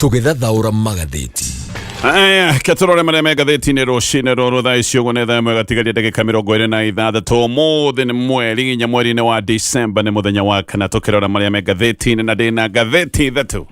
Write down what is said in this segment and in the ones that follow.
tũgĩthathaũra magathĩti. Aya, katorore marĩa me ngathĩti-inĩ rũcinĩ rũrũ thaa ici ũguo nĩ thaa ĩmwe gatigaria ndagĩka 26 ũmũthĩ nĩ mweri-inĩ wa December nĩ mũthenya wa kana tũkĩrora marĩa me ngathĩti-inĩ na ndĩna ngathĩti ithatũ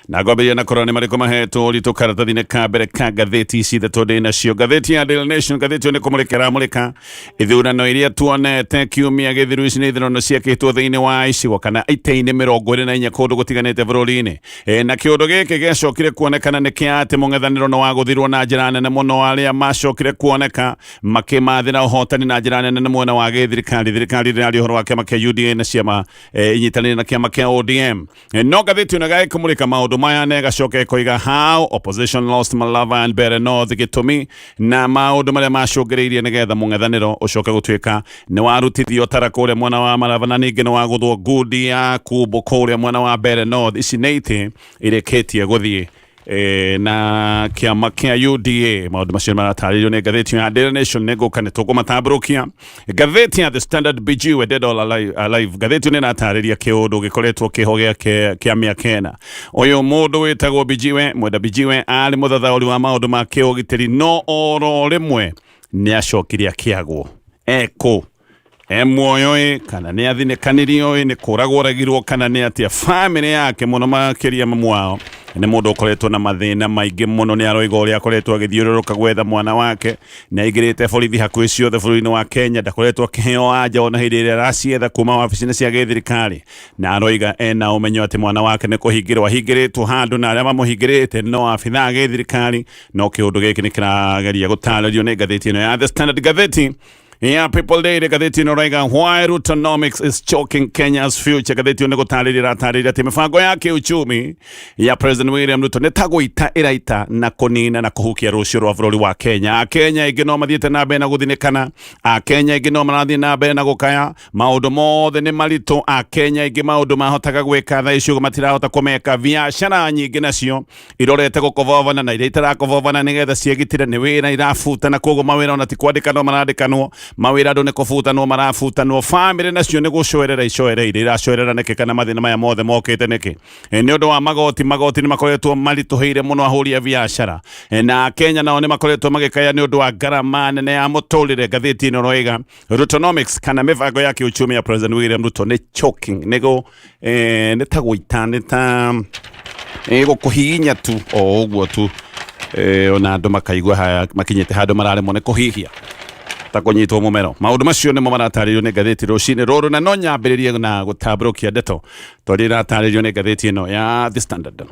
na ngwambĩrĩria na korwo nĩ marĩkũ mahetwo ũritũ karatathi-inĩ ka mbere ka ngathĩti ici ithatũ ndĩnacio. Ngathĩti ya Daily Nation, ngathĩti ĩyo nĩ kũmũrĩka ĩramũrĩka ithurano iria tuonete kiumia gĩthiru. Ici nĩ ithurano ciakĩtwo thĩinĩ wa icigo kana itĩ-inĩ 24 kũndũ gũtiganĩte bũrũri-inĩ, na kĩũndũ gĩkĩ gĩacokire kuonekana nĩ kĩa atĩ mũng'ethanĩro no wagũthirwo na njĩra nene mũno. Arĩa macokire kuoneka makĩmathĩra ũhotani na njĩra nene mwena wa gĩthirikari. Thirikari rĩrarĩ ũhoro wa kĩama kĩa UDA na ciama inyitanĩire na kĩama kĩa ODM. No ngathĩti ĩno gagĩkũmũrĩka maũndũ maya na ĩgacoka ĩkoiga how opposition lost Malava and Mbeere North gĩtũmi na maũndũ marĩa macũngĩrĩirie nĩgetha mũng'ethanĩro ũcoke gũtuĩka nĩ warutithio tara kũrĩa mwena wa Malava na ningĩ nĩ wagũthwo ngundi ya kumbo kũrĩa mwena wa Mbeere North. Ici nĩ itĩ irĩkĩtie gũthiĩ na kĩama kĩa UDA. Maũndũ macio maratarĩrio nĩ ngathĩti ya Daily Nation. Nĩ ngũka nĩ tũkũmatambũrũkia. Ngathĩti ya The Standard BG Dead or Alive, ngathĩti nĩ ĩratarĩria kĩũndũ gĩkoretwo kĩho kĩa mĩaka ĩna. Ũyũ mũndũ wĩtagwo BG mwenda BG arĩ mũthathaũri wa maũndũ ma kĩũgitĩri, no oro rĩmwe nĩ acokire akĩagwo. Eko muoyo kana nĩ athinĩkanirio nĩ kũragwo oragirwo kana nĩ atĩa. Family yake mũno makĩria mamu wao nĩ mũndũ ũkoretwo na mathĩna maingĩ mũno. Nĩ aroiga ũrĩa akoretwo agĩthiũrũrũka gwetha mwana wake, nĩ aingĩrĩte borithi hakuhĩ ciothe bũrũri-inĩ wa Kenya. Ndakoretwo akĩheo anja ona hĩndĩ ĩrĩa aracietha kuma wabici-inĩ cia gĩthirikari, na aroiga ena ũmenyo atĩ mwana wake nĩ kũhingĩrwo ahingĩrĩtwo handũ na arĩa mamũhingĩrĩte no abithaa a gĩthirikari. No kĩũndũ gĩkĩ nĩ kĩrageria gũtarĩrio nĩ ngathĩti ĩno ya The Standard. Ngathĩti ya People Day, gathĩti ĩno raiga why Rutonomics is choking Kenya's future. Gathĩti ĩno gũtarĩria atĩ mĩbango ya kĩuchumi ya President William Ruto nĩ ta gũita ĩraita na kũnina na kũhukia rũciũ rwa bũrũri wa Kenya. Akenya aingĩ no mathiĩte na mbere na gũthinĩkana, Akenya aingĩ no marathiĩ na mbere na gũkaya, maũndũ mothe nĩ maritũ. Akenya aingĩ maũndũ mahotaga gwĩka thaa icio matirahota kũmeka. Biacara nyingĩ nacio irorete gũkobovana na iria itarakobovana nĩgetha ciegitĩre nĩ wĩra irabuta, na koguo mawĩra ona ti kwandĩka no marandĩkanwo, mawĩra andũ nĩ kũbutanwo marabutanwo. Famĩlĩ nacio nĩ gũcoerera icoereire, iracoerera nĩkĩ kana mathĩna maya mothe mokĩte nĩkĩ? Nĩ ũndũ wa magoti nĩ makoretwo maritũhĩire mũno ahũri a biacara, na Kenya nao nĩ makoretwo magĩkaya nĩ ũndũ wa ngarama nene ya mũtũrĩre. Ngathĩti ĩno roiga Rutonomics kana mĩbango ya kĩuchumi ya President William Ruto nĩ choking, nĩ ta gũita, nĩ ta gũkũhihinya tu o ũguo tu, ona andũ makaigua makinyĩte handũ mararemwo nĩ kũhihia ta kũnyitwo mũmero. Maũndũ macio nĩmo maratarĩrio nĩ ngathĩti rũcinĩ rũrũ, na no nyambĩrĩrie na gũtambũrũkia ndeto tondũ ĩratarĩrio nĩ ngathĩti ĩno ya The Standard.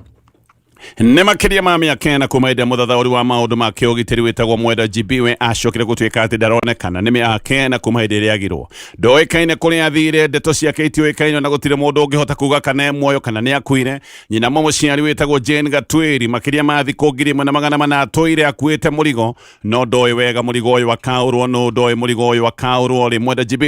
Nĩ makĩria ma mĩaka ĩna kuma hĩndĩ mũthathaũri wa maũndũ ma kĩũgitĩri wĩtagwo mwenda GB acokire gũtuĩka atĩ ndaronekana. Nĩ mĩaka ĩna kuma hĩndĩ ĩrĩa agirwo. Ndoĩkaine kũrĩa athire, ndeto ciake itiũĩkaine, na gũtirĩ mũndũ ũngĩhota kuga kana e muoyo kana nĩ akuire. Nyina mũciari wĩtagwo Jane Gatwiri makĩria ma thikũ 1,400 atũire akuĩte mũrigo, no ndoĩ wega mũrigo ũyũ wakaũrwo, no ndoĩ mũrigo ũyũ wakaũrwo rĩ. Mwenda GB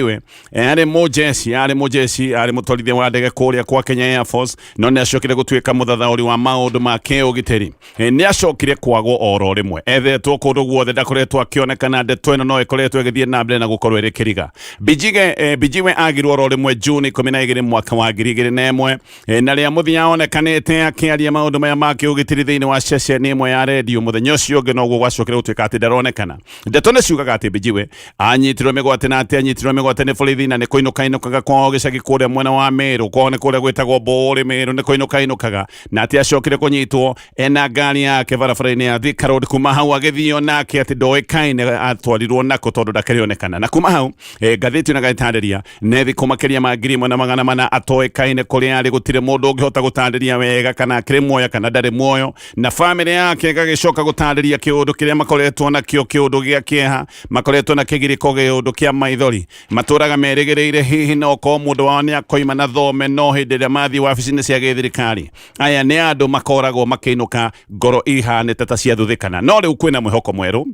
arĩ mũjeci, arĩ mũtwarithia wa ndege kũrĩa kwa Kenya Air Force, no nĩ acokire gũtuĩka mũthathaũri wa maũndũ ma kĩũgitĩri. Nĩ acokire kwagwo oro rĩmwe, ethetwo kũndũ guothe, ndakoretwo akĩonekana. Ndeto ĩno no ĩkoretwo ĩgĩthiĩ na mbere na gũkorwo ĩrĩ kĩriga. BG agirwo oro rĩmwe Juni 12 mwaka wa 2001, na rĩa mũthia onekanĩte akĩaria maũndũ maya ma kĩũgitĩri thĩinĩ wa ceceni ĩmwe ya redio. Mũthenya ũcio ũngĩ noguo gwacokire gũtuĩka atĩ ndaronekana. Ndeto nĩ ciugaga atĩ BG anyitirwo mĩgwate na atĩ anyitirwo mĩgwate nĩ borithi na nĩ kũinũkainũkaga kwao gĩcagi kũrĩa mwena wa Meru, kwao nĩ kũrĩa gwĩtagwo Mbũrĩ Meru, nĩ kũinũkainũkaga na atĩ acokire kũnyitwo ena ngari yake barabara-inĩ ya Thika Road. Kuma hau agĩthio nake atĩ ndoĩkaine atwarirwo nako tondũ ndakarĩonekana, na kuma hau ngathĩti ĩno gagĩtarĩria nĩ thikũ makĩria ma 1,400 atoĩkaine kũrĩa arĩ. Gũtirĩ mũndũ ũngĩhota gũtarĩria wega kana akĩrĩ muoyo kana ndarĩ muoyo, na famĩlĩ yake gagĩcoka gũtarĩria kĩũndũ kĩrĩa makoretwo nakĩo, kĩũndũ gĩa kĩeha, makoretwo na kĩgirĩko, kĩũndũ kĩa maithori. Matũraga merĩgĩrĩire hihi no ko mũndũ wao nĩ akoima na thome, no hĩndĩ ĩrĩa mathiĩ wabici-inĩ cia gĩthirikari aya nĩ andũ makoragwo makĩinũka ngoro ihanĩte ta ciathuthĩkana. No rĩu kwĩna mwĩhoko mwerũ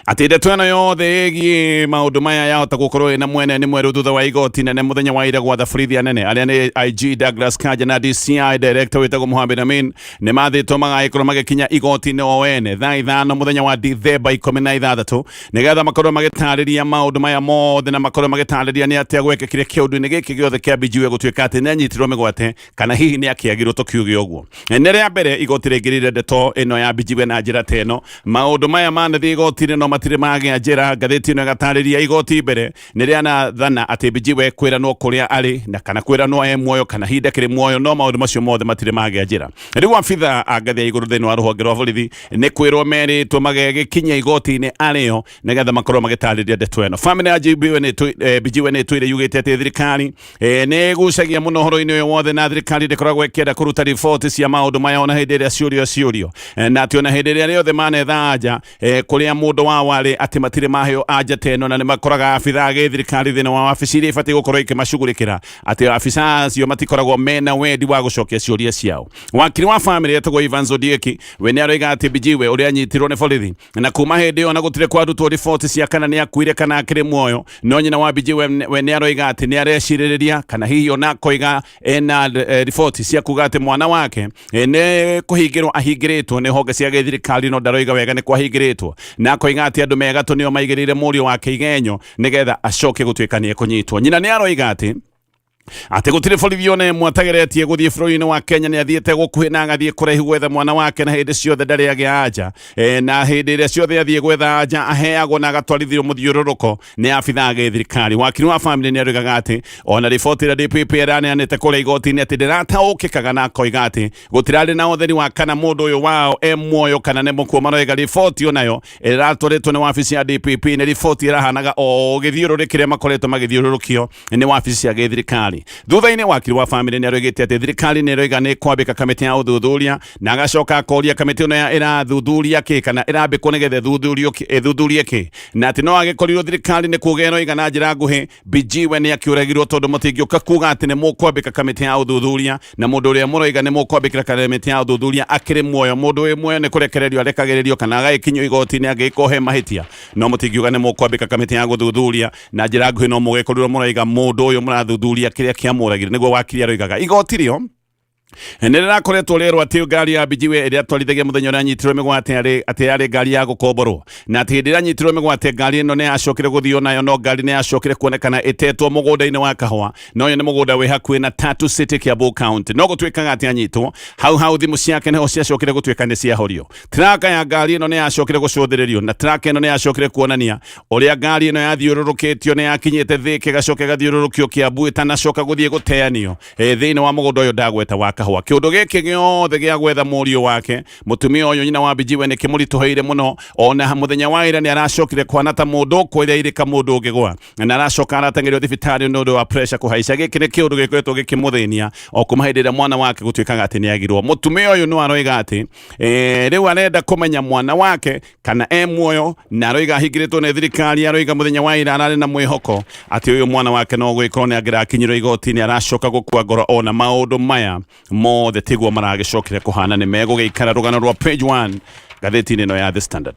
ati ndeto ĩno yothe ĩgiĩ maũndũ maya yahota gũkorwo ĩna mwene nĩ mwerũ thutha wa igoti nene mũthenya wa ira gwatha borithi nene arĩa nĩ IG Douglas Kanja na DCI director wĩtagwo Mohamed Amin nĩ mathĩtwo magagĩkorwo magĩkinya igoti-inĩ o wene thaa ithano mũthenya wa Dithemba 16 nĩgetha makorwo magĩtarĩria maũndũ maya mothe na makorwo magĩtarĩria nĩ atĩa gwekĩkire kĩũndũ-inĩ gĩkĩ gĩothe kĩa MBUGA gũtuĩka atĩ nĩ anyitirwo mĩgwate kana hihi nĩ akĩagirwo tũkiuge ũguo. Nĩ rĩa mbere igoti rĩngĩrĩire ndeto ĩno ya MBUGA na njĩra ta ĩno. Maũndũ maya manathiĩ igoti-inĩ no matirĩ magĩa njĩra. Ngathĩti ĩno ĩgatarĩria igoti mbere nĩ rĩana thana atĩ MBUGA kwĩranwo kũrĩa arĩ na kana kwĩranwo e muoyo kana hinda kĩrĩ muoyo, no maũndũ macio mothe matirĩ magĩa njĩra. Rĩu abitha a ngathĩ ya igũrũ thĩinĩ wa rũhonge rwa borithi nĩ kwĩrwo merĩtwo magagĩkinya igoti-inĩ arĩo nĩgetha makorwo magĩtarĩria ndeto ĩno. Famĩlĩ ya MBUGA nĩ ĩtwĩre yugĩte atĩ thirikari nĩ ĩgucagia mũno ũhoro-inĩ ũyũ wothe na thirikari ndĩkoragwo ĩkĩenda kũruta riboti cia maũndũ maya ona hĩndĩ ĩrĩa ciũrio na atĩ ona hĩndĩ ĩrĩa rĩothe manetha anja kũrĩa mũndũ wa warĩ atĩ matirĩ maheo anja ta ĩno na nĩ makoraga abitha a gĩthirikari thĩinĩ wa wabici iria ibatiĩ gũkorwo ikĩmacugurĩkĩra atĩ abica acio matikoragwo mena wendi wa gũcokia ciũria ciao. Wakiri wa famĩlĩ etagwo Evans Odieki we nĩ aroiga atĩ MBUGA ũrĩa anyitirwo nĩ borithi na kuma hĩndĩ ĩyo na gũtirĩ kwarutwo riboti cia kana nĩ akuire kana akĩrĩ muoyo, no nyina wa MBUGA we nĩ aroiga atĩ nĩ arecirĩrĩria kana hihi ona akoiga ena riboti cia kuga atĩ mwana wake nĩ kũhingĩrwo ahingĩrĩtwo nĩ honge cia gĩthirikari, no ndaroiga wega nĩ kwahingĩrĩtwo na akoiga atĩ andũ me gatũ nĩo maigĩrĩire mũriũ wake igenyo nĩgetha acoke gũtuĩka nĩ ekũnyitwo. Nyina nĩ aroiga atĩ gũtirĩ borithi ona ĩmwe atageretie gũthiĩ bũrũri-inĩ wa Kenya, nĩ athiĩte gũkuhĩ na agathiĩ kũraihu gwetha mwana wake na hĩndĩ ciothe ndarĩ agĩa anja na hĩndĩ ĩrĩa ciothe athiĩ gwetha anja aheagwo na agatwarithio mũthiũrũrũko nĩ abitha a gĩthirikari. Wakiri wa famĩlĩ nĩ aroigaga atĩ ona riboti ĩrĩa DPP ĩraneanĩte kũrĩa igoti-inĩ atĩ ndĩrataũkĩkaga na akoiga atĩ gũtirarĩ na ũtheri wa kana mũndũ ũyũ wao e muoyo kana nĩ mũkuo. Maroiga riboti onayo ĩratwarĩtwo nĩ wabici ya DPP nĩ riboti ĩrahanaga o gĩthiũrũrũkĩrĩa makoretwo magĩthiũrũrũkio nĩ wabici cia gĩthirikari. Thutha-inĩ wakiri wa famĩlĩ nĩ aroigĩte atĩ thirikari nĩ ĩroiga nĩ kwambĩka kamĩtĩ ya ũthuthuria na agacoka akoria kamĩtĩ ĩno ĩrathuthuria kĩ kana ĩrambĩkwo nĩgetha ĩthuthurie kĩ, na atĩ no agĩkorirwo thirikari nĩ kuga ĩroiga na njĩra nguhĩ MBUGA nĩ akĩũragirwo tondũ mũtingĩũka kuga atĩ nĩ mũkwambĩka kamĩtĩ ya ũthuthuria na mũndũ ũrĩa mũroiga nĩ mũkwambĩkĩra kamĩtĩ ya ũthuthuria akĩrĩ muoyo. Mũndũ wĩ muoyo nĩ kũrekererio arekagĩrĩrio kana agagĩkinyio igoti-inĩ angĩkorwo he mahĩtia, no mũtingiuga nĩ mũkwambĩka kamĩtĩ ya gũthuthuria na njĩra nguhĩ no mũgĩkorirwo mũroiga mũndũ ũyũ mũrathuthuria kĩrĩa kĩamũragire, nĩguo wakiri aroigaga. Igoti rĩo nĩ rĩrakoretwo rĩerwo atĩ ngari ya MBUGA ĩrĩa twarithagia mũthenya ũrĩa anyitirwo mĩgwate atĩ yarĩ ngari ya gũkomborwo na atĩ hĩndĩ ĩrĩa anyitirwo mĩgwate ngari ĩno nĩ yacokire gũthiĩ nayo, no ngari nĩ yacokire kuonekana ĩtetwo mũgũnda-inĩ wa kahũa, no ũyũ nĩ mũgũnda wĩ hakuhĩ na Tatu City Kiambu County. No gũtuĩkaga atĩ anyitwo hau thimũ ciake nĩho ciacokire gũtuĩka nĩ ciahorio. Traka ya ngari ĩno nĩ yacokire gũcũthĩrĩrio na traka ĩno nĩ yacokire kuonania ũrĩa ngari ĩno yathiũrũrũkĩtio nĩ yakinyĩte Thĩka ĩgacoka ĩgathiũrũrũkio Kiambu ĩtanacoka gũthiĩ gũteanio thĩinĩ wa mũgũnda ũyũ ndagweta wa kahũa. Kĩũndũ gĩkĩ gĩothe gĩa gwetha mũriũ wake mũtumia ũyũ nyina wa MBUGA nĩ kĩmũritũhĩire mũno, ona mũthenya wa ira nĩ aracokire kwana ta mũndũ ũkwĩrĩa irĩka mũndũ ũngĩgwa na aracoka arateng'erio thibitarĩ nĩ ũndũ wa pressure kũhaica. Gĩkĩ nĩ kĩũndũ gĩkoretwo gĩkĩmũthĩnia o kuma hĩndĩ ĩrĩa mwana wake gũtuĩkaga atĩ nĩ agirwo. Mũtumia ũyũ no aroiga atĩ rĩu arenda kũmenya mwana wake kana e muoyo na aroiga ahingĩrĩtwo nĩ thirikari. Aroiga mũthenya wa ira ararĩ na mwĩhoko atĩ ũyũ mwana wake no gũgĩkorwo nĩ angĩrakinyĩrwo igoti-inĩ. Aracoka gũkua ngoro ona maũndũ maya mothe tiguo maragĩcokire kũhana nĩ megũgĩikara rũgano rwa page 1 ngathĩti-inĩ ĩno ya The Standard.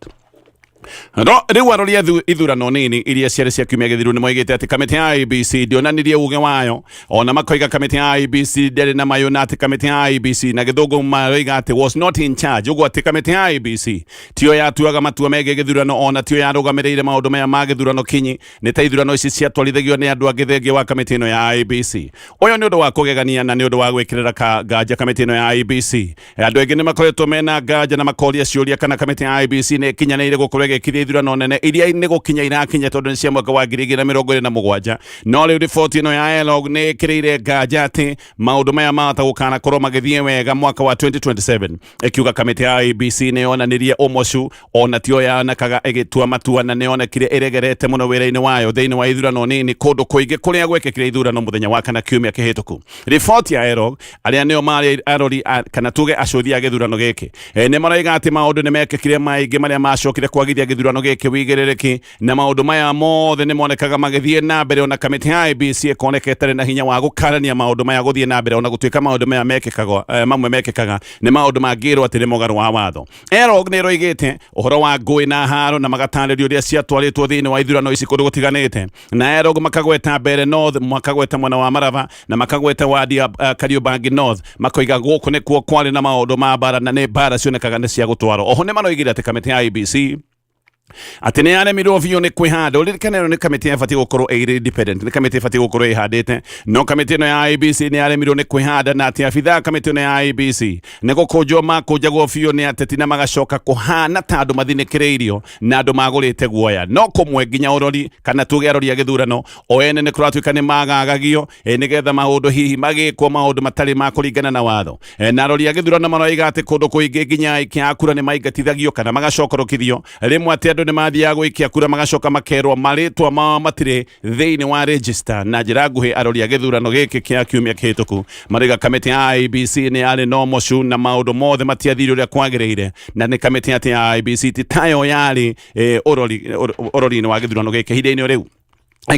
Rĩu arori ithurano nini iria ciarĩ cia kiumia gĩthiru nĩ moigĩte atĩ kamĩtĩ ya IEBC ndionanirie uge wayo, ona makoiga kamĩtĩ ya IEBC ndĩrĩ na mayũ, na atĩ kamĩtĩ ya IEBC na gĩthũngũ maroiga atĩ was not in charge. Ũguo atĩ kamĩtĩ ya IEBC tio yatuaga matua megiĩ gĩthurano, ona tio yarũgamĩrĩire maũndũ maya ma gĩthurano kinyi. Nĩ ta ithurano ici ciatwarithagio nĩ andũ angĩ thengia wa kamĩtĩ ĩno ya IEBC. Ũyũ nĩ ũndũ wa kũgegania na nĩ ũndũ wa gwĩkĩrĩra nganja kamĩtĩ ĩno ya IEBC. Andũ aingĩ nĩ makoretwo mena nganja na makoria ciũria kana kamĩtĩ ya IEBC nĩ ĩkinyanĩire gũkorwo ĩgĩkithia ithurano nene iria nĩ gũkinya irakinya tondũ nĩ cia mwaka wa 2027. No rĩu riboti ĩno ya ELOG nĩ ĩkĩrĩire nganja atĩ maũndũ maya mahota gũkanakorwo magĩthiĩ wega mwaka wa 2027, ĩkiuga kamĩtĩ ya IEBC nĩ yonanirie ũmocu, ona tio yanakaga ĩgĩtua matua na nĩ yonekire ĩregerete mũno wĩra-inĩ wayo thĩinĩ wa ithurano nini kũndũ kũingĩ kũrĩa gwekĩkire ithurano mũthenya wa kana kiumia kĩhĩtũku. Riboti ya ELOG arĩa nĩo marĩ arori kana tuge acũthia gĩthurano gĩkĩ nĩ maroiga atĩ maũndũ nĩ mekĩkire maingĩ marĩa macokire kwagithia cia githurano giki wigiriki na maundu maya mothe ni monekaga magithie na mbere ona kamiti ya IEBC ikoneka itari na hinya wa gukarania maundu maya guthie na mbere ona gutuika maundu maya mekikaga mamwe mekikaga ni maundu mangirwo atiri mugaru wa watho ero niro igite uhoro wa ngui na haro na magatanĩrio ria ciatwaritwo thiini wa ithurano ici kundu gutiganite na ero makagweta mbere north makagweta mwena wa Marava na makagweta wadi ya Kariobangi north makoiga guku ni kuo kwari na maundu ma bara na ni bara cionekaga ni cia gutwaro oho ni manoigire ati kamiti ya IEBC ati ni aremirwo biũ nĩ kwĩhanda ũririkanĩrwo nĩ kamĩtĩ ĩbatiĩ gũkorwo ĩrĩ independent nĩ kamĩtĩ ĩbatiĩ gũkorwo ĩhandĩte no kamĩtĩ ĩno ya IEBC nĩ aremirwo nĩ kwĩhanda na atĩ abithaa kamĩtĩ ĩno ya IEBC nĩ gũkũnjwo makũnjagwo biũ nĩ ateti na magacoka kũhana ta andũ mathinĩkĩrĩirio na andũ magũrĩte guoya no kũmwe nginya ũrori kana tuge arori a gĩthurano o ene nĩ kũratuĩka nĩ magagagio nĩgetha maũndũ hihi magĩkwo maũndũ matarĩ ma kũringana na watho na arori a gĩthurano maroiga atĩ kũndũ kũingĩ nginya aikia a kura nĩ maingatithagio kana magacokorokithio rĩmwe atĩ andũ nĩ mathiaga gũikia kura magacoka makerwo marĩtwa mao matirĩ thĩinĩ wa register na njĩra nguhĩ arori a gĩthurano gĩkĩ kĩa kiumia kĩhĩtũku marauga kamĩtĩ ya IEBC nĩ yarĩ no mocu na maũndũ mothe matiathire ũrĩa kwagĩrĩire na nĩ kamĩtĩ atĩ ya IEBC ti tayo yarĩ ũrori-inĩ wa gĩthurano gĩkĩ ihinda-inĩ rĩu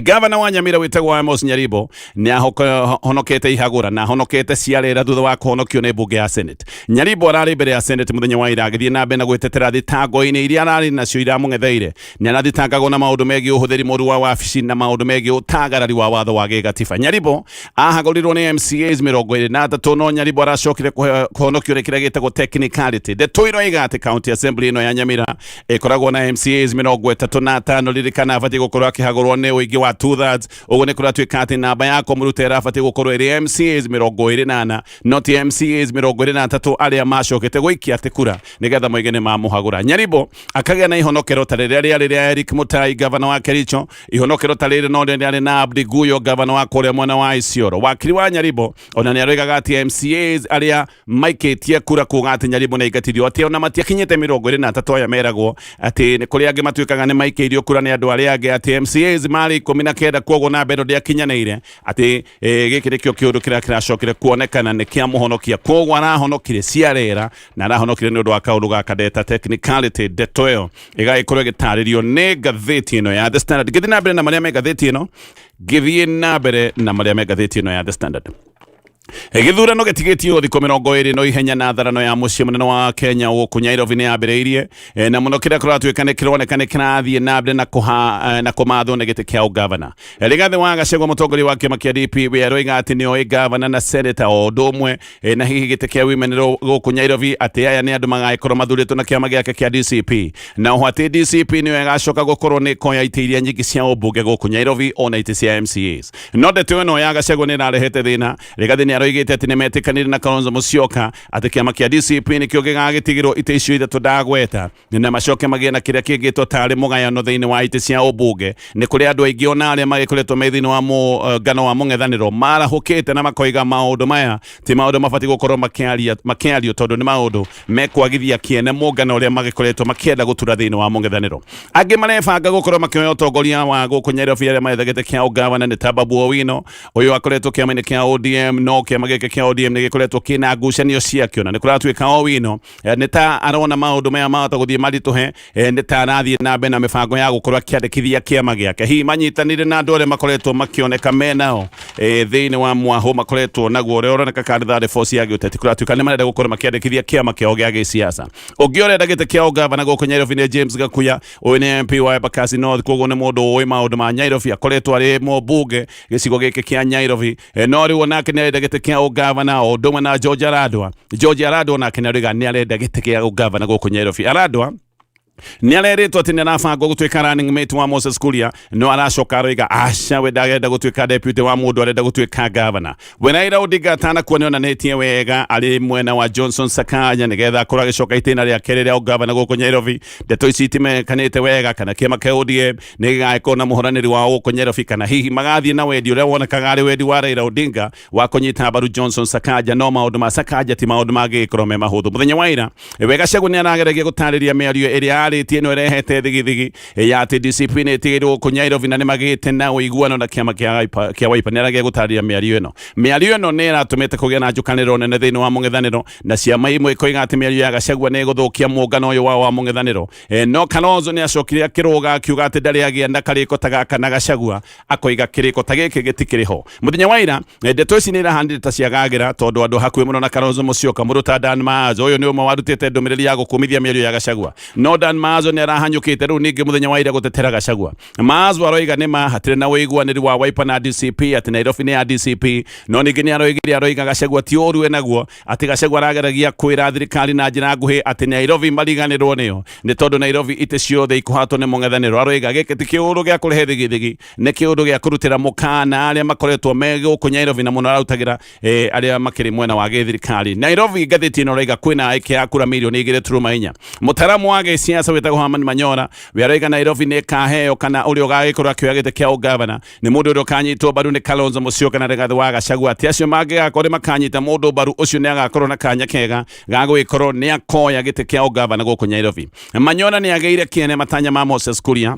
Gavana wa Nyamira witagwo Amos Nyaribo ni ahonokete ihagura na ahonokete ciarera thutha wa kuhonokio ni mbunge ya Senate. Nyaribo arari mbere ya Senate muthenya wa ira agithie na mbere na gwetetera thitango-ini iria arari nacio ira Mung'Ethaniro ni arathitangagwo na maundu megie uhuthiri moru wa wabici na maundu megie utagarari wa watho wa gigatiba. Nyaribo ahagũrirwo ni MCAs 23 no Nyaribo aracokire kuhonokio rekira gitagwo technicality. Ndeto iroiga ati county assembly ino ya Nyamira ikoragwo na MCAs 35 ririkana abatiĩ gũkorwo akĩhagũrwo ni ũingĩ wa 2/3 uguo ni kuratuika ati namba yako murutera abatiĩ gũkorwo ĩrĩ MCAs 28 not MCAs 23 aria macokete gũikia ati kura nigetha moige nĩ mamuhagũra. Nyaribo akagĩa na ihonokero ta rĩrĩa rĩa Eric Mutai gavana wa Kericho ihonokero ta rĩrĩ no rĩarĩ na Abdi Guyo gavana wa kũrĩa mwena wa Isiolo. Wakiri wa Nyaribo ona nĩ aroigaga ati MCAs aria maikĩtie kura kuga ati Nyaribo nĩ aingatithio ati ona matiakinyĩte 23 aya meragwo ati nĩ kũrĩ angĩ matuĩkaga nĩ maikĩirio kura nĩ andũ arĩa angĩ ati MCAs marĩ 19 kwoguo na mbere ndĩakinyanĩire ati gĩkĩ nĩkĩo kĩũndũ kĩrĩa kĩracokire kuonekana nĩ kĩa mũhonokia kwoguo arahonokire ciarera na arahonokire nĩ ũndũ wa kaũndũ gaka ndeta technicality. Ndeto ĩyo ĩgagĩkorwo ĩgĩtarĩrio nĩ ngathĩti ĩno ya The Standard. Gĩthiĩ na mbere na marĩa me ngathĩti ĩno gĩthiĩ na mbere na marĩa me ngathĩti ĩno ya The Standard. Githurano gĩtigĩtio thikũ 20 no ihenya na tharano ya mũciĩ mũnene wa Kenya gũkũ Nairobi nĩ yambĩrĩirie na mũno kĩrĩa kũratuĩka nĩ kĩroneka nĩ kĩrathiĩ na mbere na kũmathwo nĩ gĩtĩ kĩa ũgavana. Rigathi wa Gachagua mũtongoria wa kĩama kĩa DP aroiga atĩ nĩoĩ gavana na seneta o ũndũ ũmwe na hihi gĩtĩ kĩa women gũkũ Nairobi atĩ aya nĩ andũ magagĩkorwo mathurĩtwo na kĩama gĩake kĩa DCP na oho atĩ DCP nĩyo ĩgacoka gũkorwo nĩ ĩkoya itĩ iria nyingĩ cia ũmbunge gũkũ Nairobi ona itĩ cia MCAs. No ndeto ĩno ya Gachagua nĩ ĩrarehete thĩna. Rigathi aroigĩte atĩ nĩ metĩkanĩire na Kalonzo Musyoka atĩ kĩama kĩa DCP nĩkĩo gĩgagĩtigĩrwo itĩ icio ithatũ ndagweta na macoke magĩe na kĩrĩa kĩngĩtwo tarĩ mũgayano thĩinĩ wa itĩ cia ũmbunge. Nĩ kũrĩ andũ aingĩ ona arĩa magĩkoretwo me thĩinĩ wa mũngano wa Mung'Ethaniro marahũkĩte na makoiga maũndũ maya ti maũndũ mabatiĩ gũkorwo makĩario tondũ nĩ maũndũ mekwagithia kĩene mũngano ũrĩa magĩkoretwo makĩenda gũtura thĩinĩ wa Mung'Ethaniro. Angĩ marebanga gũkorwo makĩoya ũtongoria wa gũkũ Nairobi arĩa metha gĩtĩ kĩa ũgavana nĩ ta Babu Owino ũyũ akoretwo kĩama-inĩ kĩa ODM no kĩama gĩkĩ kĩa ODM nĩ gĩkoretwo kĩna ngucanio ciakĩo na nĩ kũratuĩka Owino nĩ ta arona maũndũ maya mahota gũthiĩ maritũhe nĩ ta arathiĩ na mbere na mĩbango ya gũkorwo akĩandĩkithia kĩama gĩake hihi manyitanĩire na andũ arĩa makoretwo makĩoneka menao thĩinĩ wa mwahũ makoretwo naguo ũrĩa ũroneka kandidate force ya gĩũteti kũratuĩka nĩ marenda gũkorwo makĩandĩkithia kĩama kĩao gĩa gĩsiasa. Ũngĩ ũrenda gĩtĩ kĩa ũgavana gũkũ Nairobi nĩ James Gakuya ũyũ nĩ MP wa Embakasi North kwoguo nĩ mũndũ ũĩ maũndũ ma Nairobi akoretwo arĩ mũmbunge gĩcigo gĩkĩ kĩa Nairobi no rĩu onake nĩ arenda gĩtĩ kĩa ũgavana o ũndũ ũmwe na George Aradwa nake nĩ arenda gĩtĩ kĩa ũgavana gũkũ Nairobi. Aradwa nĩ areretwo atĩ nĩ arabanga gũtuĩka running mate wa Moses Kuria no aracoka aroiga aca we ndagenda gũtuĩka deputy wa mũndũ arenda gũtuĩka gavana. We Raila Odinga atanakuonanĩtie wega arĩ mwena wa Johnson Sakaja nĩgetha akorwo agĩcoka itĩna rĩa kerĩ rĩa ũgavana gũkũ Nairobi. Ndeto ici itimekanĩte wega kana kĩama kĩa ODM nĩ gĩgagĩkorwo na mũhũranĩri wa gũkũ Nairobi kana hihi magathiĩ na wendi ũrĩa wonekaga arĩ wendi wa Raila Odinga wa kũnyita mbaru Johnson Sakaja no maũndũ ma Sakaja ti maũndũ mangĩgĩkorwo me mahũthũ. Mũthenya wa ira we Gachagua nĩ arageragia gũtarĩria mĩario ĩrĩa yarĩtie no ĩrehete thigithigi ya atĩ DCP nĩ ĩtigĩrwo kũ Nairobi na nĩ magĩte na ũiguano na kĩama kĩa Wiper nĩ aragia gũtarĩria mĩario ĩno nĩ ĩratũmĩte kũgĩa na njũkanĩro nene thĩinĩ wa mũng'ethanĩro na ciama imwe ikoiga atĩ mĩario ya Gachagua nĩ ĩgũthũkia mũngano ũyũ wa mũng'ethanĩro no Kalonzo nĩ acokire akĩrũga akiuga atĩ ndarĩ agĩa na karĩko ta gaka na Gachagua akoiga kĩrĩko ta gĩkĩ gĩtikĩrĩ ho mũthenya wa ira ndeto ici nĩ irahandĩte ta ciagagĩra tondũ andũ hakuhĩ mũno na Kalonzo Musyoka mũndũ ta Dan Maazo ũyũ nĩ ũmwe warutĩte ndũmĩrĩri ya gũkũmithia mĩario ya Gachagua no Dan Maazo nĩ arahanyũkĩte rĩu ningĩ mũthenya wa ira gũtetera Gachagua Maazo aroiga nĩma hatirĩ na ũiguanĩri wa Wiper na DCP atĩ Nairobi nĩ ya DCP no ningĩ nĩ aroiga Gachagua ti ũru enaguo atĩ Gachagua arageragia kwĩra thirikari na njĩra nguhĩ atĩ Nairobi mariganĩrwo nĩyo nĩ tondũ Nairobi itĩ ciothe ikũhatwo nĩ mũng'ethanĩro aroiga gĩkĩ ti kĩũndũ gĩa kũrehe thigithigi nĩ kĩũndũ gĩa kũrutĩra mũkana arĩa makoretwo me gũkũ Nairobi na mũno arutagĩra arĩa makĩrĩ mwena wa gĩthirikari Nairobi ngathĩti ĩno aroiga kwĩna aĩkia ya kura milioni 2.4 mũtaramu wa gĩsiasa wĩtagwo Hamani Manyora we aroiga Nairobi nĩ kaheo kana ũrĩa ũgagĩkorwo akĩoya gĩtĩ kĩa ũgavana nĩ mũndũ ũrĩa ũkanyitwo mbaru nĩ Kalonzo Musyoka na Rigathi wa Gachagua atĩ acio mangĩgakorwo makanyita mũndũ mbaru ũcio nĩ agakorwo na kanya kega ga gũgĩkorwo nĩ akoya gĩtĩ kĩa ũgavana gũkũ Nairobi Manyora nĩ agĩire kĩene matanya ma Moses Kuria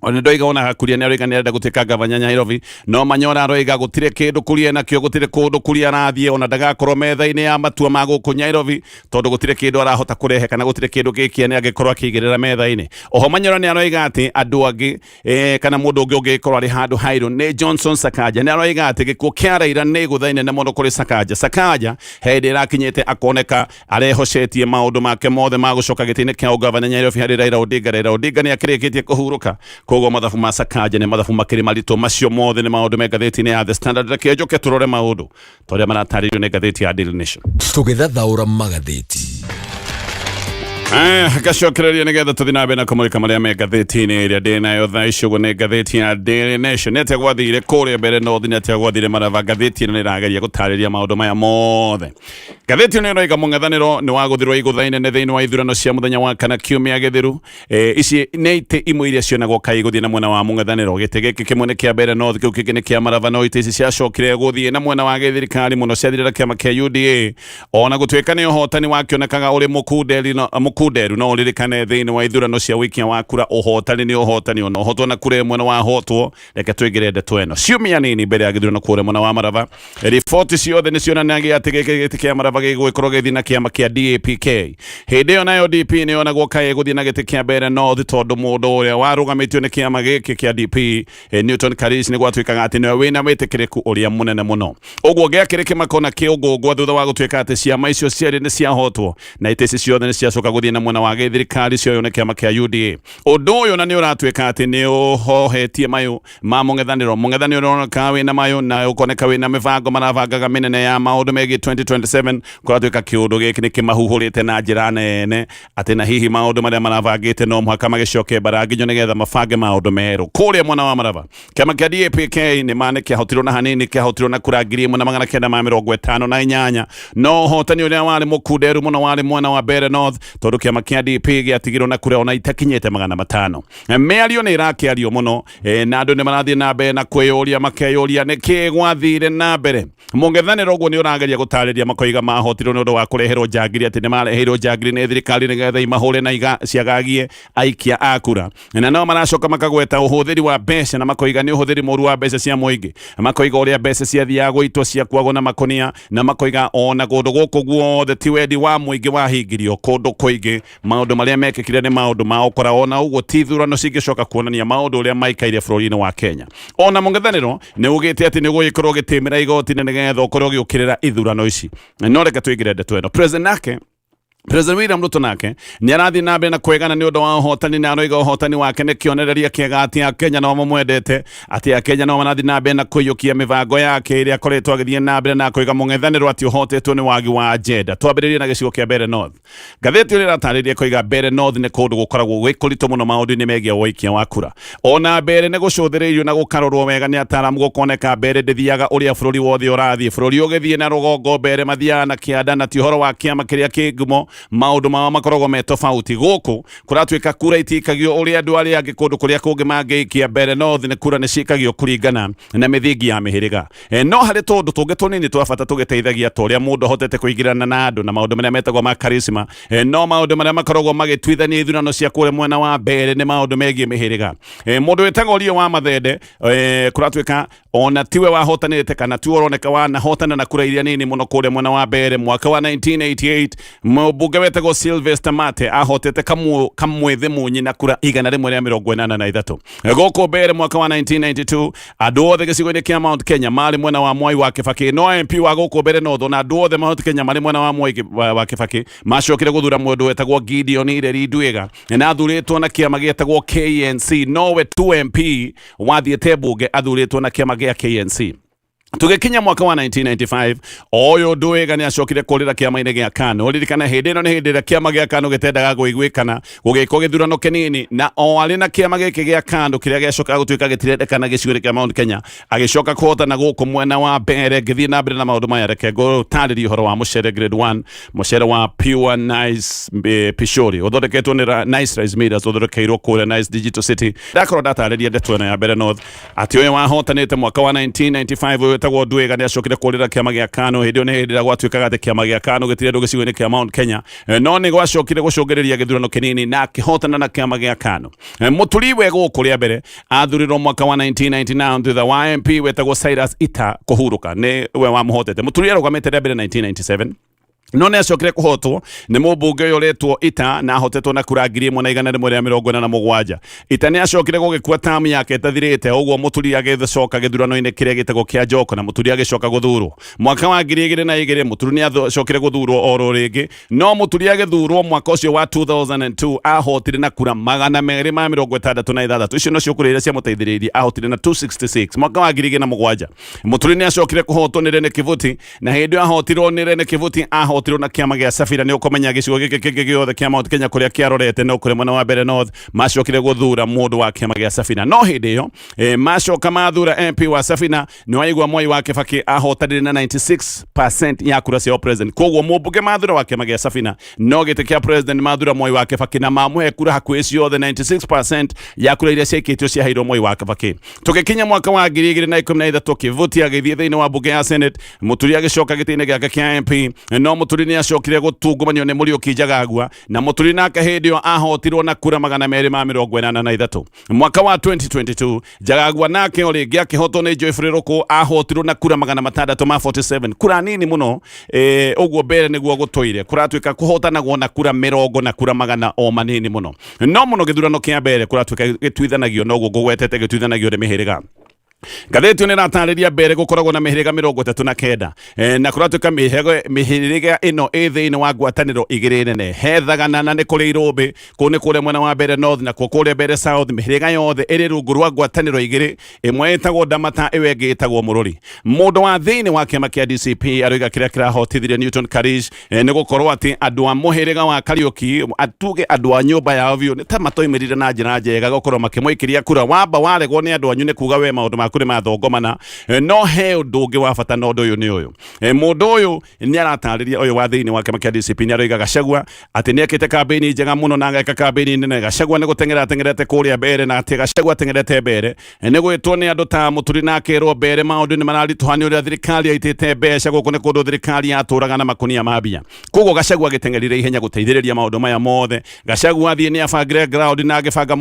ona ndoiga ona Kuria nĩ aroiga nĩ arenda gũtuĩka gavana Nairobi no Manyora aroiga gũtirĩ kĩndũ Kuria nakĩo gũtirĩ kũndũ Kuria arathiĩ ona ndagakorwo metha-inĩ ya matua ma gũkũ Nairobi tondũ gũtirĩ kĩndũ arahota kũrehe kana gũtirĩ kĩndũ gĩkĩene angĩkorwo akĩigĩrĩra metha-inĩ oho Manyora nĩ aroiga atĩ andũ angĩ kana mũndũ ũngĩ ũngĩkorwo arĩ handũ hairũ nĩ Johnson Sakaja nĩ aroiga atĩ gĩkuũ kĩa Raila nĩ gũthaine na mũno kũrĩ Sakaja hĩndĩ ĩrakinyĩte akoneka arehocetie maũndũ make mothe ma gũcoka gĩtĩ-inĩ kĩa ũgavana Nairobi harĩ Raila Odinga nĩ akĩrĩkĩtie kũhurũka koguo mathabu ma Sakaja nĩ mathabu makĩrĩ maritũ macio mothe nĩ maũndũ me ngathĩti-inĩ ya The Standard reke njoke tũrore maũndũ tondũ maratarĩrio nĩ ngathĩti ya Daily Nation tũgĩthathaũra magathĩti gacokereria nĩgetha tũthiĩ na mbere na kũmũrĩka marĩa me ngathĩti-inĩ ĩrĩa ndĩ nayo thaa ici ũguo nĩ ngathĩti ya Daily Nation nĩ atĩa gwathire kũrĩa mbere North nĩ atĩa gwathire marava ngathĩti ĩno nĩ ĩrageria gũtarĩria maũndũ maya mothe ngathĩti ĩno ĩroiga mũng'ethanĩro nĩ wagũthirwo igũtha inene thĩinĩ wa ithurano cia mũthenya wa kana kiumia gĩthiru ici nĩ itĩ imwe iria cionagwo kaĩ gũthiĩ na mwena wa mũng'ethanĩro gĩtĩ gĩkĩ kĩmwe nĩ kĩa mbere North kĩu kĩngĩ nĩ kĩa marava no itĩ ici ciacokire gũthiĩ na mwena wa gĩthirikari mũno ciathirĩra kĩama kĩa UDA ona gũtuĩka nĩ ũhotani wakĩonekaga ũrĩ mũkunderu no ũririkane thĩinĩ wa ithurano cia wikia wa kura ũhotani nĩ ũhotani ona ũhotwo na kura ĩmwe na wahotwo reke tũingĩre ndeto ĩno ciumia nini mbere ya gĩthurano kũrĩa mwena wa marava riboti ciothe nĩ cionanagia atĩ gĩkĩ gĩtĩ kĩa marava gĩgũgĩkorwo gĩthiĩ na kĩama kĩa DAPK hĩndĩ ĩyo nayo DP nĩ yonagwo kaĩ gũthiĩ na gĩtĩ kĩa mbere North tondũ mũndũ ũrĩa warũgamĩtio nĩ kĩama gĩkĩ kĩa DP Newton Karis nĩ gwatuĩkaga atĩ nĩwe wĩna wĩtĩkĩrĩku ũrĩa mũnene mũno ũguo gĩakĩrĩ kĩmakona kĩũngũngwa thutha wa gũtuĩka atĩ ciama icio cierĩ nĩ ciahotwo na itĩ ici ciothe nĩ ciacoka gũthiĩ na mwena wa gĩthirikari cio nĩ kĩama kĩa UDA ũndũ ũyũ na nĩ ũratuĩka atĩ nĩ ũhohetie mayũ ma mũng'ethanĩro ũroneka wĩna mayũ na ũkoneka wĩna mĩbango marabangaga mĩnene ya maũndũ megiĩ 2027 kũratuĩka kĩũndũ gĩkĩ nĩ kĩmahuhũrĩte na njĩra nene atĩ na hihi maũndũ marĩa marabangĩte no mũhaka magĩcoke baranginyo nĩgetha mabange maũndũ merũ kũrĩa mwena wa marava kĩama kĩa DAPK nĩ ma nĩ kĩahotirwo na hanini kĩahotirwo na kura 1958 no ũhotani ũrĩa warĩ mũkunderu mũno warĩ mwena wa mbere North tondũ kĩama kĩa DP gĩatigirwo na kura ona itakinyĩte 500 mĩario nĩ irakĩario mũno na andũ nĩ marathiĩ na mbere na kwĩyũria makeyũria nĩkĩ gwathire na mbere mũng'ethanĩro ũguo nĩ ũrageria gũtarĩria makoiga mahotirwo nĩ ũndũ wa kũreherwo njangiri atĩ nĩ mareheirwo njangiri nĩ thirikari nĩgetha imahũre na ciagagie aikia a kura na no maracoka makagweta ũhũthĩri wa mbeca na makoiga nĩ ũhũthĩri mũru wa mbeca cia mũingĩ makoiga ũrĩa mbeca ciathiaga gũitwo cia kwagwo na makonia na makoiga ona kũndũ gũkũ guothe ti wendi wa mũingĩ wahingirio kũndũ kũingĩ maũndũ marĩa mekĩkire nĩ maũndũ ma ũkora ona ũguo ti ithurano cingĩcoka kuonania maũndũ ũrĩa maikaire bũrũri-inĩ wa Kenya ona mũng'ethanĩro nĩ ugĩte atĩ nĩ gũgĩkorwo gĩtĩmĩra igoti-inĩ nĩgetha ũkorwo gĩũkĩrĩra ithurano ici no reke tũigĩre ndeto ĩno President William Ruto nake nĩ arathiĩ na mbere na kwegana nĩ ũndũ wa ũhotani na aroiga ũhotani wake nĩ kĩonereria kĩega atĩ Akenya no mamwendete atĩ Akenya no marathiĩ na mbere na kũiyũkia mĩbango yake ĩrĩa akoretwo agĩthiĩ na mbere na kũiga mũng'ethanĩro atĩ ũhotetwo nĩ wagi wa agenda twambĩrĩrie na gĩcigo kĩa mbere North ngathĩti ĩrĩa ĩratarĩria kũiga mbere North nĩ kũndũ gũkoragwo gwĩ kũritũ mũno maũndũ-inĩ megiĩ ũikia wa kura ona mbere nĩ gũcũthĩrĩirio na gũkarorwo wega nĩ ataaramu gũkoneka mbere ndĩthiaga ũrĩa bũrũri wothe ũrathiĩ bũrũri ũgĩthiĩ na rũgongo mbere mathiaga na kĩanda na ti ũhoro wa kĩama kĩrĩa kĩ ngumo maundu mao makoragwo me tofauti guku kuratuika kura itikagio uria andu aria angi kundu kuria kungi mangiikia mbere north ni kura ni cikagio kuringana na mithingi ya mihiriga no hari tondu tungi tunini twabata tugiteithagia toria mundu hotete kuigirana na andu na maundu maria metagwo ma charisma no maundu maria makoragwo magitwithania ithurano cia kure mwena wa mbere ni maundu megie mihiriga mundu wetagwo Rio wa Mathende kuratuika ona tiwe wahotanite kana tiwe uroneka wanahotana na kura iria nini muno kure mwena wa mbere mwaka wa 1988 mbunge wetagwo Sylvester Mate ahotete kamwethe munyi na kura 183 goko mbere mwaka wa 1992 andu othe gicigo-ini kia Mount Kenya mari mwena wa Mwai wa Kibaki no MP wa goko mbere no na andu othe Mount Kenya mari mwena wa Mwai wa Kibaki macokire guthura mundu wetagwo Gideon Ireri Ndwiga na athuritwo na kiama gietagwo KNC nowe 2MP wathiete mbunge athuritwo na kiama gia KNC tugikinya mwaka wa 1995 oyo Ndwiga ni acokire kurira kiama-ini gia KANU uririkana hindi ino ni hindi ria kiama gia KANU gitendaga guiguikana gugiko githurano kinini na o ari na kiama giki gia KANU kiria giacoka gutuika gitirendekana gicigo kia Mount Kenya agicoka kuhotana guku mwena wa mbere ngithii na mbere na maundu maya reke ngutaririe uhoro wa mucere grade 1 mucere wa pure nice pishori uthondeketwo ni nice rice millers uthondekeirwo kuria nice digital city ndakorwo ndataririe ndeto ino ya mbere north ati uyu wahotanite mwaka wa 1995 tagwo Ndwiga ni acokire kurira kiama gia KANU hindi ni hindi gwatuikaga ati kiama gia KANU gitire ndu gicigo-ini kia Mount Kenya no ni gwacokire gucungiriria githurano kinini na kihotana na kiama gia KANU muturiwe guku ria mbere athurirwo mwaka wa 1999 thutha wa MP wetagwo Cyrus Ita kuhuruka ni we wa muhotete muturiwe rugamite ria mbere 1997 no ne acokire kuhotwo ni mumbunge uyu uretwo Ita na ahotetwo na kura 1,147 Ita ni acokire gugikua tamu yake etathirite uguo muturi agicoka githurano-ini kiria gitagwo kia Njoko na muturi agicoka guthurwo mwaka wa 2002 muturi ni acokire guthurwo oro ringi no muturi agithurwo mwaka ucio wa 2002 ahotire na kura 266 icio no cio kura iria cia muteithiririe ahotire na 266 mwaka wa 2007 muturi ni acokire kuhotwo ni Rene Kivuti na hindi ahotirwo ni Rene Kivuti ahotirwo na kiama gia Safira ni ukomenya gicigo giki kingi giothe kia Mount Kenya kuria kiarorete no kuri mwena wa mbere north macokire guthura mundu wa kiama gia Safina no hindi iyo macoka mathura MP wa Safina ni waigwa Mwai wa Kibaki ahotanire na 96% ya kura cia president koguo mumbunge mathura wa kiama gia Safina no gite kia president mathura Mwai wa Kibaki na mamuhe kura hakuhi ciothe 96% ya kura iria ciikitio ciaheirwo Mwai wa Kibaki tugikinya mwaka wa 2013 Kivuti agithie thiini wa bunge ya Senate muturi agicoka gitine giake kia MP no muturi ni acokire gutungumanio ni Muriuki Njagagua na muturi nake hindi yo ahotirwo na kura 283 mwaka wa 2022 Njagagua nake oringi akihotwo ni Joyfrey Ruku ahotirwo na kura 647 kura nini muno uguo mbere niguo gutoire kuratuika kuhotanagwo na kura 100 na kura 100 o manini muno no muno githurano kia mbere kuratuika gitwithanagio no guo gwetete gitwithanagio ni mihiriga Ngathĩti ni ratariria mbere gukoragwo na mihiriga 39 na kuratuika mihiriga ino thiini wa ngwataniro igiri nene hethagana na ni kuri Nairobi kuni kure mwena wa mbere north na kuri mbere south mihiriga yothe iri rungu rwa ngwataniro igiri imwe itagwo Ndamata iwe ingi itagwo Mururi mundu wa thiini wa kiama kia DCP aroiga kiria kirahotithirie Newton Karish ni gukorwo ati andu a muhiriga wa Kariuki atuge andu a nyumba yao biu ni ta matoimirire na njira njega gukorwo makimwikiria kura wamba waregwo ni andu anyu ni kuga we maundu kuri mathongomana no he undu ungi wa bata no undu uyu ni uyu mundu uyu ni aratariria uyu wa thiini wa kiama kia DCP ni aroiga Gachagua ati ni ekite kampeni njega muno na ageka kampeni nene Gachagua ni gutengerete kuria mbere na ati Gachagua tengerete mbere ni gwitwo ni andu ta muturi na kerwo mbere maundu ni mararituhani uria thirikari aitite mbeca guku ni kundu thirikari yaturaga na makunia mabia koguo Gachagua gitengerire ihenya guteithiriria maundu maya mothe Gachagua thie ni abangire ground na agibanga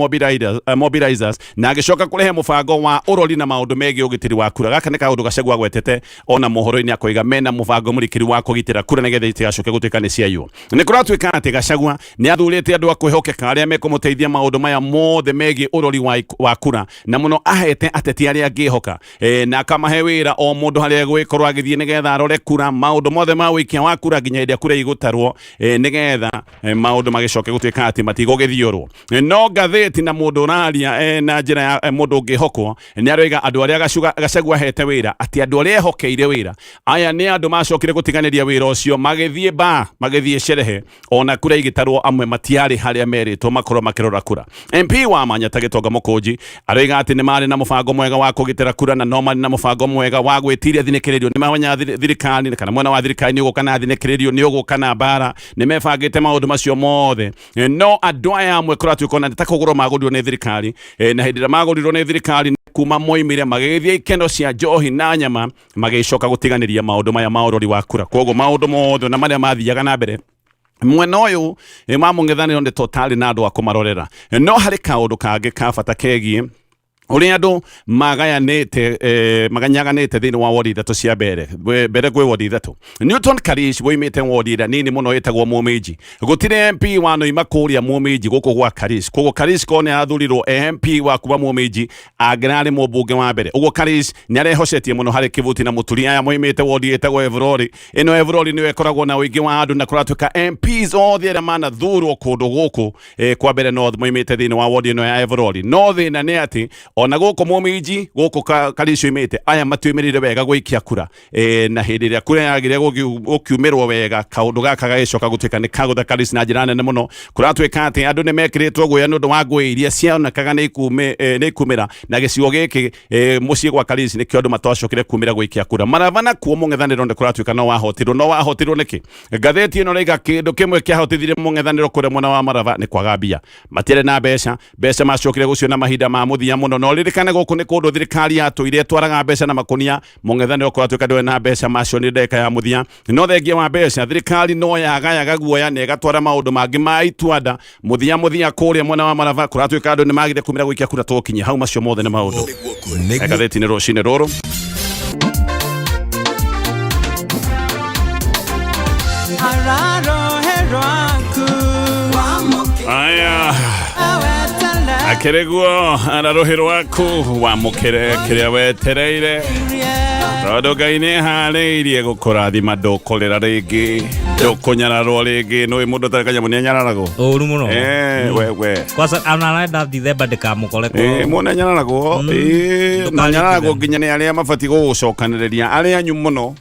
mobilizers na agicoka kurehe mubango wa urori na maundu megie ugitiri wa kura gaka ni kaundu Gachagua gwetete ona muhoro-ini akoiga mena mubango murikiri wa kugitira kura nigetha itigacoke gutuika ni ciayo ni kuratuika ati Gachagua ni athurite andu akwihokeka aria mekumuteithia maundu maya mothe megie urori wa kura na muno ahete ateti aria ngihoka na akamahe wira o mundu haria gwikorwo agithie nigetha arore kura maundu mothe ma wikia wa kura nginya hĩndĩ kura igutarwo nigetha maundu magicoke gutuika ati matigugithiorwo no ngathĩti na mundu ũraria na njĩra ya mundu ngihokwo ni aroiga andu aria Gachagua hete wira ati andu aria ehokeire wira aya ni andu macokire gutiganiria wira ucio magithie sherehe ona kura igitarwo amwe matiari haria meritwo makorwo makirora kura. MP wa Manyata Gitonga Mukunji aroiga ati ni mari na mubango mwega wa kugitira kura na no mari na mubango mwega wa gwitiria thinekererio ni mawanya thirikari kana mwena wa thirikari ni ugukana thinekererio ni ugukana bara ni mebangite maundu macio mothe no andu aya amwe kura tukona nditakugurwo magurirwo ni thirikari na hindira magurirwo ni thirikari kuma moimire magithie ikeno cia njohi na nyama magicoka gutiganiria maundu maya maurori wa kura koguo maundu mothe na maria mathiaga na mbere mwena uyu ma Mung'Ethaniro ndi totally na andu akumarorera no hari kaundu kangi ka bata kegie uria andu maganyaganite thiini wa wodi ithatu cia mbere kwi wodi ithatu Newton Karish woimite wodi ira nini muno itagwo Mumiji gutire MP wa no imakuria Mumiji guku gwa Karish kogo Karish kone athurirwo MP wa kuba Mumiji agrari mubunge wa mbere ugo Karish ni arehocetie muno hari kivuti na muturia aya moimite wodi itagwo Evurori ino Evurori niwe koragwo na wingi wa andu na kuratuka MPs othe aria mana thurwo kundu guku kwa mbere no moimite thiini wa wodi ino ya Evurori no thina ni ati ona guko Mumiji guko Karish imite aya matwimirire wega gwikia kura na hindi ria kura yagire gukiumirwo wega kaundu gaka gagicoka gutuika ni kagutha Karish na njira nene muno kuratwika ati andu ni mekiritwo guya nundu wa ngui iria cionekaga ni ikumira na gicigo giki mucii gwa Karish ni kiondu matwacokire kumira gwikia kura maravana kuo Mung'Ethaniro ndi kuratwika no wahotirwo niki ngatheti ino reiga kindu kimwe kiahotithirie Mung'Ethaniro kure mwena wa marava ni kwaga mbia matire na mbeca macokire guciona mahinda ma muthia muno no ririkane guku ni kundu thirikari yatuire twaraga mbeca na makunia Mung'Ethaniro kuratwika ndwe na mbeca macio ni ndeka ya muthia no thengia wa mbeca thirikari no yagayaga guoya na igatwara maundu mangi ma itwanda muthia kuria mwena wa marava kuratwika andu ni magire kumira gwikia kura tukinyia hau macio mothe ni maundu ngatheti ni rucine ruru aya akereguo ararohero waku wamukire kiria wetereire tondu Ngai ni hariirie gukurathima ndukurira ringi ndukunyararwo ringi no mundu tari kanyamu ni anyararagwo uru muno we kwasa anarenda December ndikamukore ko muna anyararagwo na nyararagwo nginya ni aria mabati gugucokaniria aria anyu muno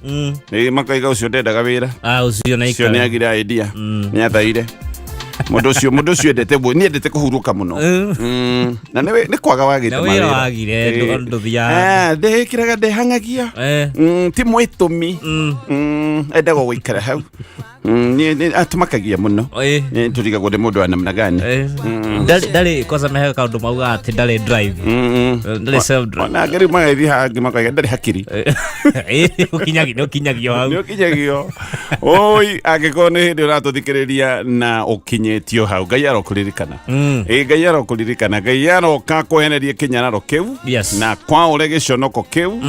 makaiga ucio ndendaga wira ucio ni agira idea ni athaire mundu ucio endete kuhuruka muno na ni kwaga wagite mawira wagire nduthia ndikiraga ndehangagia ti mwitumi endaga gwikara hau ni atumakagia muno turigagwo ndi mundu ana namna gani ndari kosa mehe kaundu mauga ati ndari drive ndari self drive na ngari magaithi hangi makaiga ndari hakiri ukinyagio hau ukinyagio oi agikone hindi uratuthikiriria na ukinyetio hau Ngai arokuririkana Ngai arokuririkana Ngai aroka kuheneria kinyararo kiu na kwa ure giconoko kiu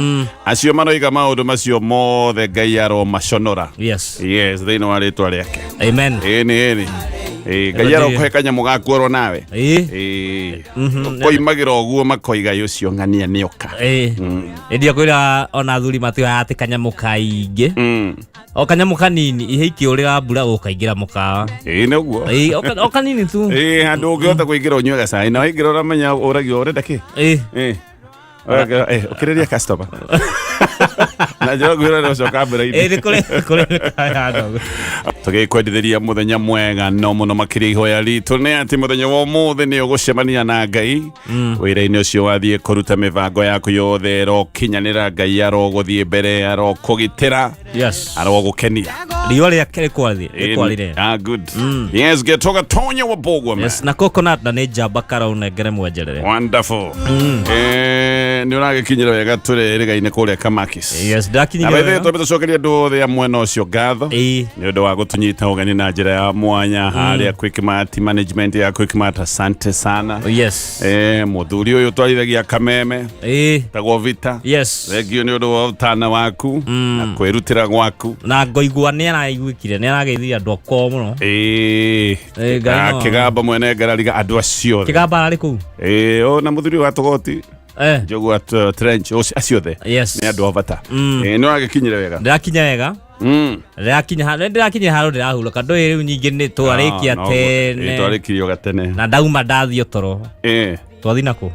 acio maroiga maundu macio mothe Ngai aromaconora yes thiini wa ritwa riake amen ni Ngai arokuhe kanyamu gakuorwo nawe koimagira uguo makoiga ucio ng'ania nioka endia kwira ona thuri matio ati kanyamu kaingi o kanyamu kanini ihiki urira mbura gukaingira mukawa niguo o kanini tu andu ungiota kuingira unywe gacai na waingira uramenya uragio urenda ki ukiriria customer na jero gwira no coka mbere kule kaya tugikwendithiria muthenya mwega no muno makiria ihoya ritu ni ati muthenya wa umuthi ni ugucemania na Ngai wira-ini ucio wathie kuruta mivango yaku yothe rokinyanira Ngai aroguthie mbere arokugitira arogukenia riwa riake rikwalire good yes getoga tonye wa bogwa yes na coconut na ni jamba karaunengere mwenjerere wonderful ni uragikinyira wega tureriga-ini kuria Kamakis yes ndakinyira wega abe tucokeria ndu othe mwena ucio ngatho ni undu wa gutunyita ugani na njira ya mwanya haria Quickmart management ya Quickmart asante sana yes muthuri uyu twarithagia Kameme tagwo Vita yes thengio ni undu wa utana waku na kwirutira gwaku na ngoigua ni araiguikire ni arageithia andu akwa muno kigamba mwene ngarariga andu acio kigamba ari ku na muthuri wa tugoti jogu at trench aciothe ni andu avata ni wagikinyire wega ndakinya wega ndakinya haro ndirahurũka ndũ rĩu nyingĩ nĩ twarĩkia tene twarĩkirio gatene na ndauma ndathio toro twathi nakũ